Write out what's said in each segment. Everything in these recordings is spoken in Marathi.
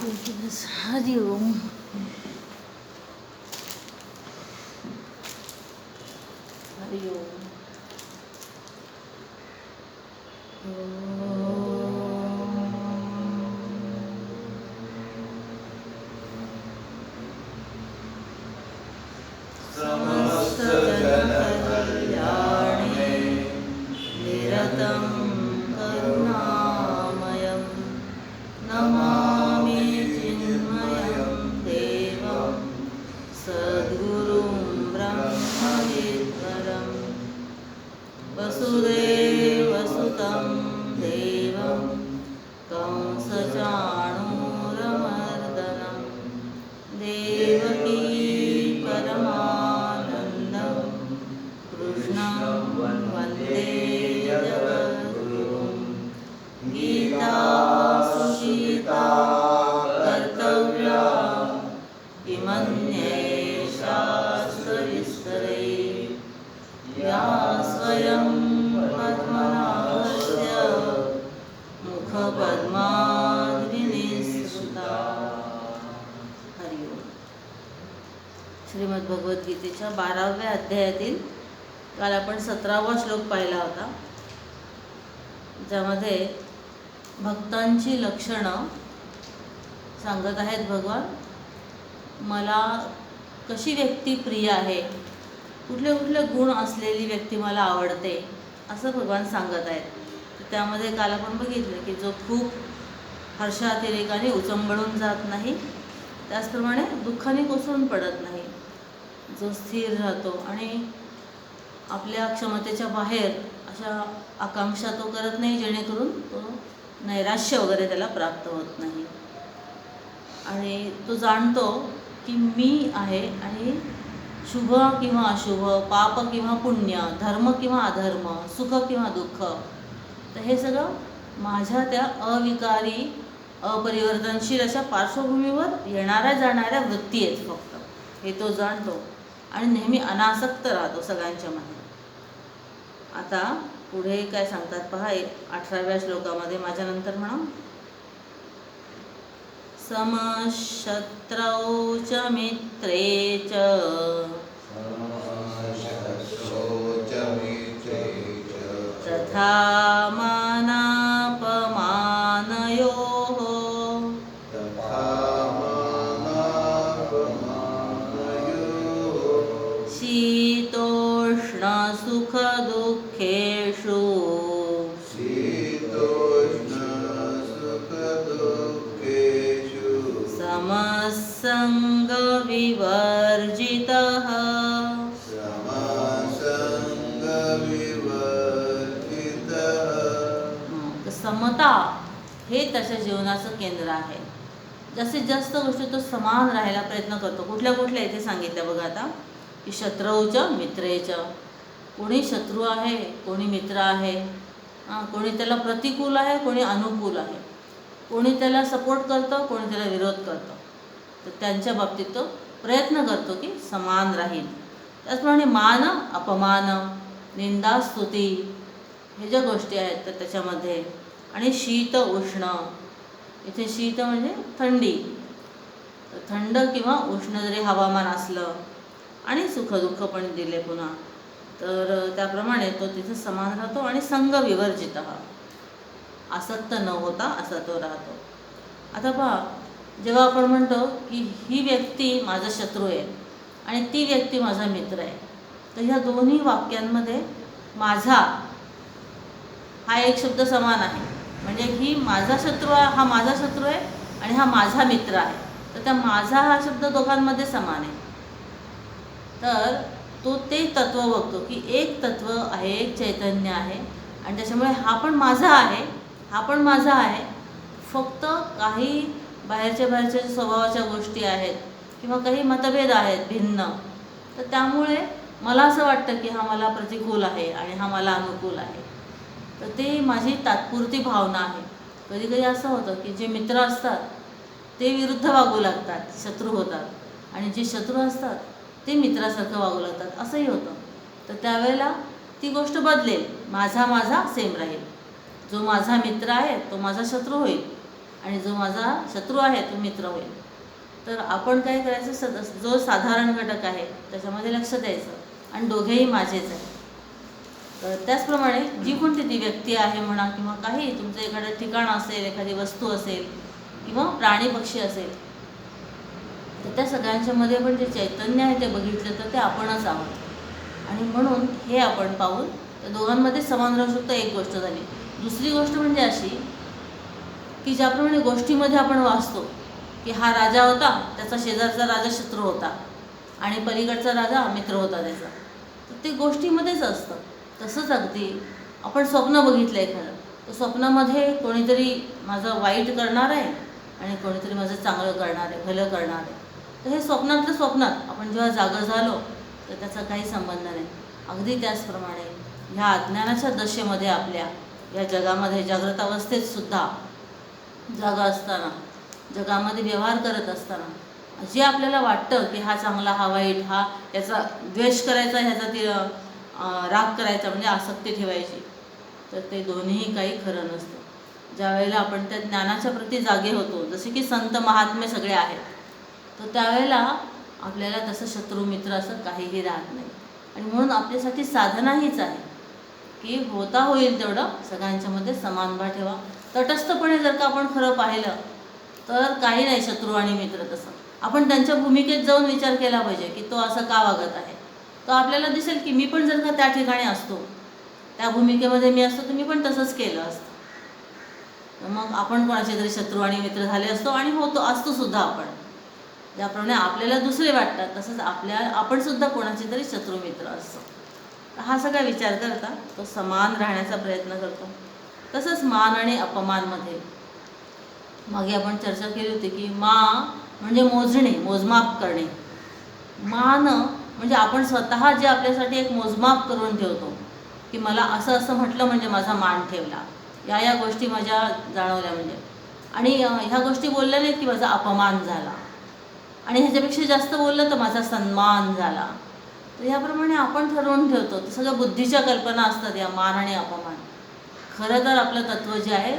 हरि ओम. हरि ओम. समस्त जनकल्याणे निरतं करुणामयं नमामि चिन्मयं देवं सद्गुरुं ब्रह्मविद्वरं वसुदेवसुतं देवं कंसचाणूरमर्दनं देवकी परमानन्दं कृष्णं वन्दे जगद्गुरुं. गीता सुगीता कर्तव्या किमन्ये शास्त्रविस्तरे या स्वयं पद्मनाभस्य मुखपद्माग्निनिःसृता. हरि ओम. श्रीमद भगवद्गीतेच्या 12व्या अध्यायातील काल आपण 17वा श्लोक पाहिला होता, ज्यामध्ये भक्तांची लक्षणं सांगत आहेत भगवान. मला कशी व्यक्ती प्रिय आहे, कुठले कुठले गुण असलेली व्यक्ती मला आवडते, असं भगवान सांगत आहेत. तर त्यामध्ये काल आपण बघितलं की जो खूप हर्षातिरेकाने उचंबळून जात नाही, त्याचप्रमाणे दुःखाने कोसळून पडत नाही, जो स्थिर राहतो आणि आपल्या क्षमतेच्या बाहेर अशा आकांक्षा तो करत नाही, जेणेकरून तो नैराश्य वगैरे त्याला प्राप्त होत नाही. आणि तो जाणतो की मी आहे आणि शुभ किंवा अशुभ, पाप किंवा पुण्य, धर्म किंवा अधर्म, सुख किंवा दुःख, तर हे सगळं माझ्या त्या अविकारी अपरिवर्तनशील अशा पार्श्वभूमीवर येणाऱ्या जाणाऱ्या वृत्ती आहेत फक्त, हे तो जाणतो आणि नेहमी अनासक्त राहतो सगळ्यांच्या मध्ये. आता पुढे काय सांगतात पहा 18व्या श्लोकामध्ये, माझ्यानंतर म्हणा. समशत्रौ च मित्रे च तथा मानापमानयोः शीतोष्णसुखदुःखेषु समसंगविवर्जितः. समता हे त्याच्या जीवनाचं केंद्र आहे. जास्तीत जास्त गोष्टी तो समान राहायला प्रयत्न करतो. कुठल्या कुठल्या इथे सांगितलं बघा आता, की शत्रौच मित्रेच, कोणी शत्रू आहे, कोणी मित्र आहे, कोणी त्याला प्रतिकूल आहे, कोणी अनुकूल आहे, कोणी त्याला सपोर्ट करतं, कोणी त्याला विरोध करतं. तर त्यांच्या बाबतीत तो प्रयत्न करतो की समान राहील. त्याचप्रमाणे मान अपमान, निंदा स्तुती, हे ज्या गोष्टी आहेत तर त्याच्यामध्ये, आणि शीत उष्ण, इथे शीत म्हणजे थंडी, तर थंड किंवा उष्ण जरी हवामान असलं आणि सुखदुःख पण दिले पुन्हा, तर त्याप्रमाणे तो तिथे समान राहतो. आणि संग विवर्जित, आसक्त न होता असा तो राहतो. आता पहा, जेव्हा आपण म्हणतो की ही व्यक्ती माझा शत्रू आहे आणि ती व्यक्ती माझा मित्र आहे, तर ह्या दोन्ही वाक्यांमध्ये माझा हा एक शब्द समान आहे. म्हणजे ही माझा शत्रू आहे, हा माझा शत्रू आहे, आणि हा माझा मित्र आहे, तर त्या माझा हा शब्द दोघांमध्ये समान आहे. तर तो ते तत्व बघतो की एक तत्व आहे, एक चैतन्य आहे, आणि त्याच्यामुळे हा पण माझा आहे, हा पण माझा आहे. फक्त काही बाहेरच्या स्वभावाच्या गोष्टी आहेत किंवा काही मतभेद आहेत भिन्न, तर त्यामुळे मला असं वाटतं की हा मला प्रतिकूल आहे आणि हा मला अनुकूल आहे. तर ते माझी तात्पुरती भावना आहे. कधी कधी असं होतं की जे मित्र असतात ते विरुद्ध वागू लागतात, शत्रू होतात, आणि जे शत्रू असतात ते मित्रासारखं वागू लागतात, असंही होतं. तर त्यावेळेला ती गोष्ट बदलेल, माझा सेम राहील. जो माझा मित्र आहे तो माझा शत्रू होईल, आणि जो माझा शत्रू आहे तो मित्र होईल. तर आपण काय करायचं, जो साधारण घटक आहे त्याच्यामध्ये लक्ष द्यायचं आणि दोघेही माझेच आहे. तर त्याचप्रमाणे जी कोणती ती व्यक्ती आहे म्हणा किंवा काही तुमचं एखादं ठिकाण असेल, एखादी वस्तू असेल किंवा प्राणी पक्षी असेल, तर त्या सगळ्यांच्या मध्ये पण जे चैतन्य आहे ते बघितलं तर ते आपणच आहोत. आणि म्हणून हे आपण पाहून त्या दोघांमध्ये समान राहू शकतो. एक गोष्ट झाली. दुसरी गोष्ट म्हणजे अशी की ज्याप्रमाणे गोष्टीमध्ये आपण वाचतो की हा राजा होता, त्याचा शेजारचा राजा शत्रू होता आणि पलीकडचा राजा मित्र होता त्याचा, तर ते गोष्टीमध्येच असतं. तसंच अगदी आपण स्वप्न बघितलं एखादं, तर स्वप्नामध्ये कोणीतरी माझं वाईट करणार आहे आणि कोणीतरी माझं चांगलं करणार आहे, भलं करणार आहे. तर हे स्वप्नातलं स्वप्नात, आपण जेव्हा जागं झालो तर त्याचा काही संबंध नाही. अगदी त्याचप्रमाणे ह्या अज्ञानाच्या दशेमध्ये आपल्या या जगामध्ये जागृत अवस्थेत सुद्धा जागा असताना, जगामध्ये व्यवहार करत असताना जे आपल्याला वाटतं की हा चांगला, हा वाईट, हा याचा द्वेष करायचा, ह्याचा राग करायचा, म्हणजे आसक्ती ठेवायची, तर ते दोन्हीही काही खरं नसतं. ज्या वेळेला आपण त्या ज्ञानाच्या प्रती जागे होतो, जसे की संत महात्मे सगळे आहेत, तर त्यावेळेला आपल्याला तसं शत्रू मित्र असं काहीही राहत नाही. आणि म्हणून आपल्यासाठी साधना हीच आहे की होता होईल तेवढं सगळ्यांच्यामध्ये समानभाव ठेवा. तटस्थपणे जर का आपण खरं पाहिलं तर काही नाही शत्रू आणि मित्र. तसं आपण त्यांच्या भूमिकेत जाऊन विचार केला पाहिजे की तो असं का वागत आहे. तर आपल्याला दिसेल की मी पण जर का त्या ठिकाणी असतो, त्या भूमिकेमध्ये मी असतो, तर मी पण तसंच केलं असतं. तर मग आपण कोणाचे तरी शत्रू आणि मित्र झाले असतो आणि असतो सुद्धा. आपण ज्याप्रमाणे आपल्याला दुसरे वाटतात तसंच आपण सुद्धा कोणाचे तरी शत्रू मित्र असतो. हा सगळा विचार करता तो समान राहण्याचा प्रयत्न करतो. तसंच मान आणि अपमानमध्ये मागे आपण चर्चा केली होती की म्हणजे मोजणे, मोजमाप करणे. मान म्हणजे आपण स्वतः जे आपल्यासाठी एक मोजमाप करून ठेवतो की मला असं असं म्हटलं म्हणजे माझा मान ठेवला, या गोष्टी माझ्या जाणवल्या म्हणजे, आणि ह्या गोष्टी बोलल्या नाहीत की माझा अपमान झाला, आणि ह्याच्यापेक्षा जास्त बोललं तर माझा सन्मान झाला. तर ह्याप्रमाणे आपण ठरवून ठेवतो. ते सगळ्या बुद्धीच्या कल्पना असतात या मान आणि अपमान. खरं तर आपलं तत्त्व जे आहे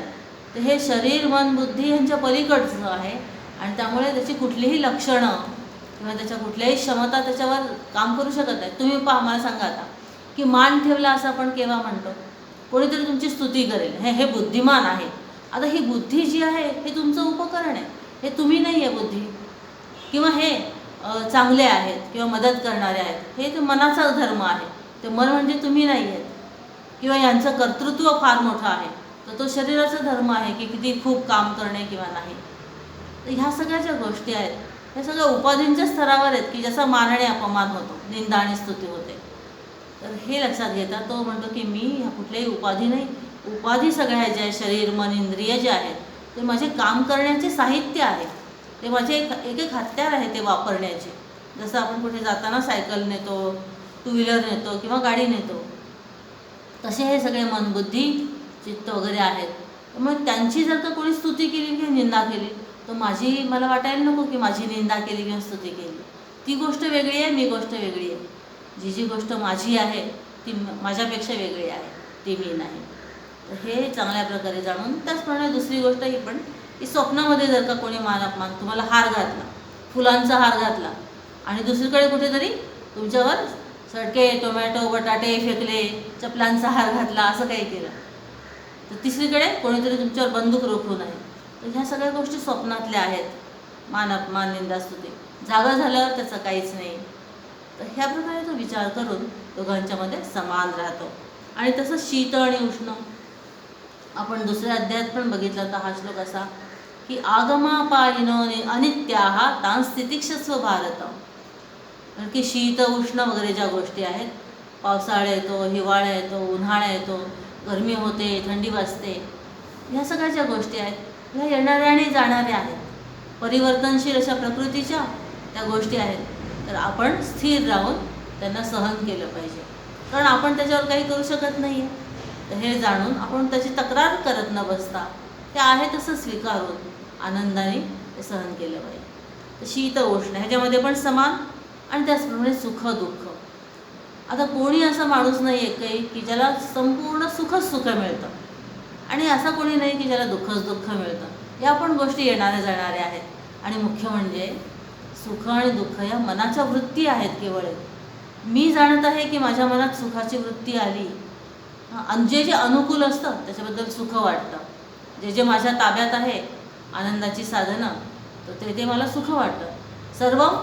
तर हे शरीर, मन, बुद्धी यांच्या पलीकडचं आहे, आणि त्यामुळे त्याची कुठलीही लक्षणं किंवा त्याच्या कुठल्याही क्षमता त्याच्यावर काम करू शकत नाही. तुम्ही पहा, मला सांगा आता की मान ठेवला असं आपण केव्हा म्हणतो? कोणीतरी तुमची स्तुती करेल, हे बुद्धिमान आहे. आता ही बुद्धी जी आहे हे तुमचं उपकरण आहे, हे तुम्ही नाही आहे बुद्धी. किंवा हे चांगले आहेत किंवा मदत करणारे आहेत, हे ते मनाचा धर्म आहे. ते मन म्हणजे तुम्ही नाही आहेत. किंवा यांचं कर्तृत्व फार मोठं आहे, तर तो शरीराचा धर्म आहे की किती खूप काम करणे किंवा नाही. तर ह्या सगळ्या ज्या गोष्टी आहेत ह्या सगळ्या उपाधींच्या स्तरावर आहेत की ज्याचा मान आणि अपमान होतो, निंदा आणि स्तुती होते. तर हे लक्षात घेता तो म्हणतो की मी ह्या कुठल्याही उपाधी नाही. उपाधी सगळ्या ज्या शरीर, मन, इंद्रिय जे आहेत ते माझे काम करण्याचे साहित्य आहे. ते माझे एक हत्यार आहे ते वापरण्याचे. जसं आपण कुठे जाताना सायकल नेतो, टू व्हीलर नेतो किंवा गाडी नेतो, तसे हे सगळे मन, बुद्धी, चित्त वगैरे आहेत. मग त्यांची जर का कोणी स्तुती केली किंवा निंदा केली तर मला वाटायला नको की माझी निंदा केली किंवा स्तुती केली. ती गोष्ट वेगळी आहे, मी गोष्ट वेगळी आहे. जी गोष्ट माझी आहे ती माझ्यापेक्षा वेगळी आहे, ती मी नाही. तर हे चांगल्या प्रकारे जाणून, त्याचप्रमाणे दुसरी गोष्ट ही पण की स्वप्नामध्ये जर का कोणी मान अपमान, तुम्हाला हार घातला, फुलांचा हार घातला, आणि दुसरीकडे कुठेतरी तुमच्यावर सडके, टोमॅटो, बटाटे फेकले, चपलांचा हार घातला, असं काही केलं, तर तिसरीकडे कोणीतरी तुमच्यावर बंदूक रोखून आहे. तर ह्या सगळ्या गोष्टी स्वप्नातल्या आहेत. मान अपमान, निंदा, स्तुती. जागा झाल्यावर त्याचं काहीच नाही. तर ह्या प्रकारे तो विचार करून दोघांच्यामध्ये समान राहतो. आणि तसं शीत आणि उष्ण आपण दुसऱ्या अध्यायात पण बघितला होता. हा श्लोक असा की आगमापायिनो अनित्याः तां स्थितिक्षस्व भारत. कारण की शीत, उष्ण वगैरे ज्या गोष्टी आहेत, पावसाळा येतो, हिवाळा येतो, उन्हाळा येतो, गरमी होते, थंडी वाजते, ह्या सगळ्या ज्या गोष्टी आहेत ह्या येणाऱ्या आणि जाणाऱ्या आहेत. परिवर्तनशील अशा प्रकृतीच्या त्या गोष्टी आहेत. तर आपण स्थिर राहून त्यांना सहन केलं पाहिजे, कारण आपण त्याच्यावर काही करू शकत नाही आहे. तर हे जाणून आपण त्याची तक्रार करत न बसता ते आहे तसं स्वीकारून आनंदाने ते सहन केलं पाहिजे. तर शीत, उष्ण ह्याच्यामध्ये पण समान, आणि त्याचप्रमाणे सुख, दुःख. आता कोणी असा माणूस नाही आहे काही की ज्याला संपूर्ण सुखच सुख मिळतं, आणि असा कोणी नाही की ज्याला दुःखच दुःख मिळतं. या पण गोष्टी येणाऱ्या जाणाऱ्या आहेत. आणि मुख्य म्हणजे सुख आणि दुःख या मनाच्या वृत्ती आहेत केवळ. मी जाणत आहे की माझ्या मनात सुखाची वृत्ती आली, आणि जे जे अनुकूल असतं त्याच्याबद्दल सुख वाटतं. जे जे माझ्या ताब्यात आहे आनंदाची साधनं, तर ते मला सुख वाटतं. सर्वम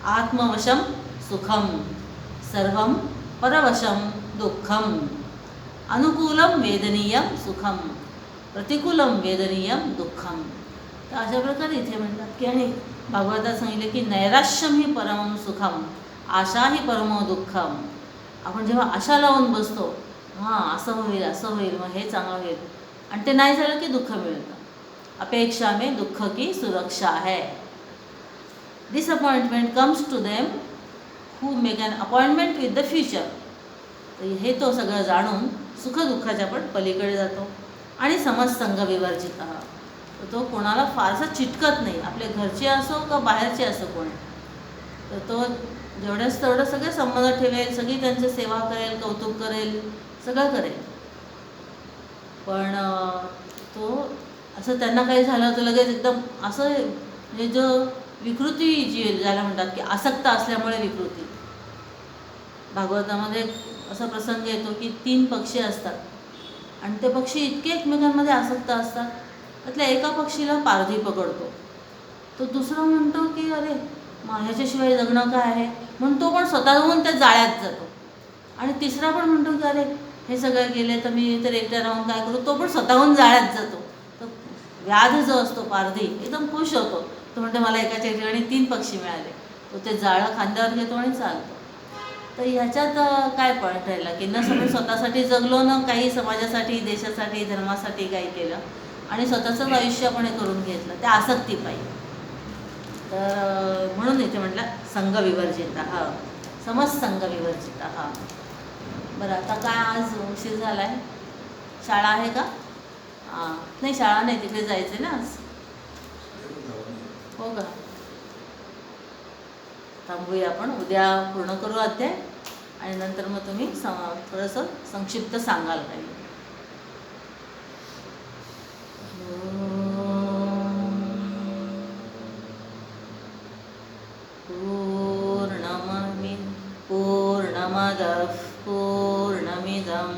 आत्मवशम सुखम, सर्वम परवशम दुःखम, अनुकूलम वेदनीयम सुखम, प्रतिकूलम वेदनीयम दुःखम. तर अशा प्रकारे इथे म्हणतात की, आणि भागवतात सांगितले की नैराश्यम ही परमं सुखम, आशा ही परमो दुःखम. आपण जेव्हा आशा लावून बसतो, असं होईल असं होईल, मग हे चांगलं होईल, आणि ते नाही झालं की दुःख मिळतं. अपेक्षा में दुःख की सुरक्षा है. Disappointment comes to them who make an appointment with the future. तर हे तो सगळं जाणून सुखदुःखाच्या पण पलीकडे जातो. आणि समसंग विवर्जित, तर तो कोणाला फारसा चिटकत नाही, आपले घरचे असो का बाहेरचे असो कोणी, तर तो जेवढ्याच तेवढं सगळे संबंध ठेवेल, सगळी त्यांची सेवा करेल, कौतुक करेल, सगळं करेल. पण तो असं त्यांना काही झालं तर लगेच एकदम असं, म्हणजे जो विकृती जी ज्याला म्हणतात की आसक्त असल्यामुळे विकृती. भागवतामध्ये असा प्रसंग येतो की 3 पक्षी असतात आणि ते पक्षी इतके एकमेकांमध्ये आसक्त असतात. त्यातल्या एका पक्षीला पारधी पकडतो, तो दुसरा म्हणतो की अरे ह्याच्याशिवाय जगणं काय आहे, म्हणून तो पण स्वतःहून त्या जाळ्यात जातो. आणि तिसरा पण म्हणतो की अरे हे सगळं गेले तर मी तर एकट्या राहून काय करू, तो पण स्वतःहून जाळ्यात जातो. तर व्याध जो असतो पारधी एकदम खुश होतो, तो म्हणतो मला एकाच्या ठिकाणी 3 पक्षी मिळाले. तो ते जाळं खांद्यावर घेतो आणि चालतो. तर ह्याच्यात काय पॉईंट राहिला की न आपण स्वतःसाठी जगलो, न काही समाजासाठी, देशासाठी, धर्मासाठी काही केलं, आणि स्वतःचंच आयुष्य आपण हे करून घेतलं त्या आसक्तीपायी. तर म्हणून इथे म्हटलं संघ विवर्जित, समसंग विवर्जित. बरं, आता काय आज उशीर झाला आहे, शाळा आहे का? नाही, शाळा नाही, तिकडे जायचं ना आज. हो का? थांबूया आपण, उद्या पूर्ण करू अध्याय, आणि नंतर मग तुम्ही थोडंसं संक्षिप्त सांगाल काही. पूर्णमदः पूर्णमिदं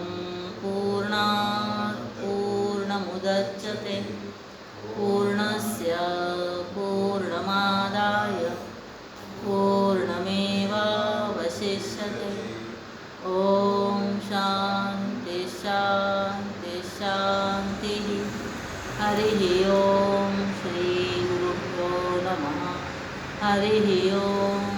पूर्णात् पूर्णमुदच्यते पूर्णस्य पूर्णमादाय पूर्णमेवावशिष्यते. ॐ शान्ति शान्ति शान्तिः. हरिः ॐ. श्रीगुरुभ्यो नमः. हरिः ॐ.